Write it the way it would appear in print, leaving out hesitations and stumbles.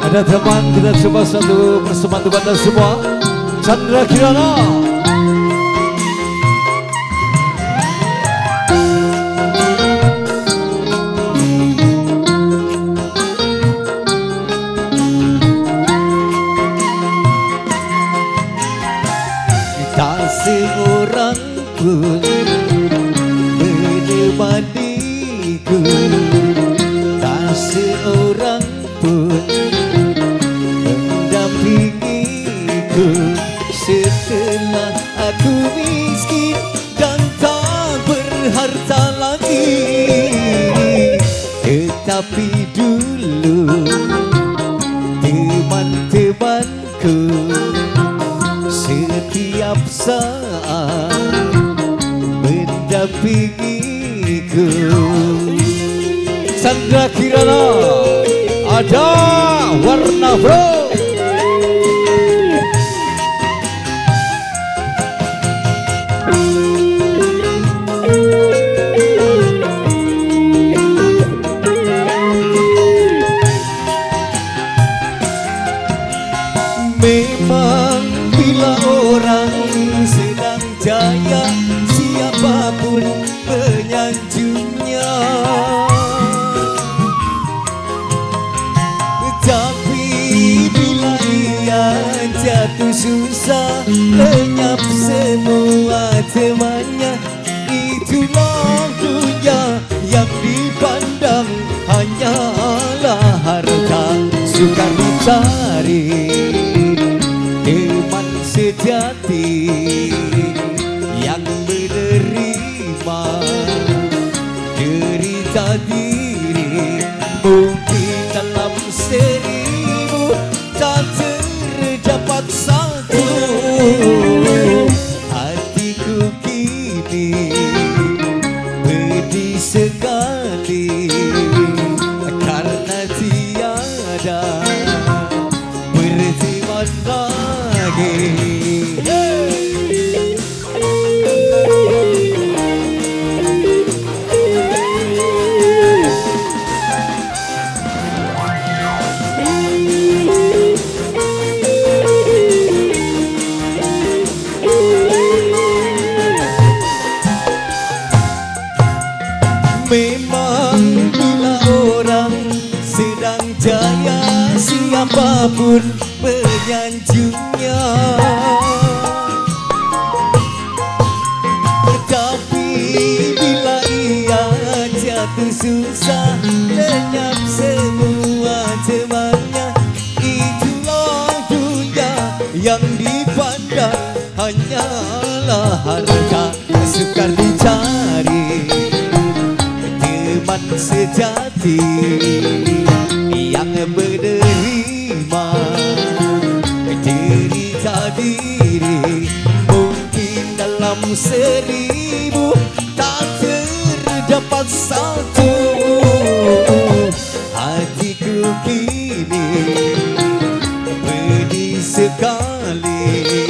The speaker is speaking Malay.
Ada teman kita coba satu persembahan untuk anda semua. Chandra Kirana. Tak seorang pun menemaniku, tak seorang pun mendampingiku setelah aku miskin dan tak berharta lagi. Tetapi dulu teman-temanku setiap saat mendampingiku. Chandra Kirana. Ada warna bro. Memang bila orang sedang jaya, siapapun menyanjungnya. Tapi bila ia jatuh susah, lenyap semua temannya. Itulah dunia yang dipandang hanyalah harta sukar dicari. Teman sejati yang menerima derita diri, mungkin dalam 1000 tak terdapat satu. Hatiku kini pedih sekali karena tiada berteman lagi. Memang bila orang sedang jaya, siapapun menyanjungnya. Tetapi bila ia jatuh susah, lenyap semua temannya. Itulah dunia yang dipandang hanyalah harta sukar dicari. Teman sejati yang menerima derita diri, mungkin dalam 1000 tak terdapat satu. Hatiku kini pedih sekali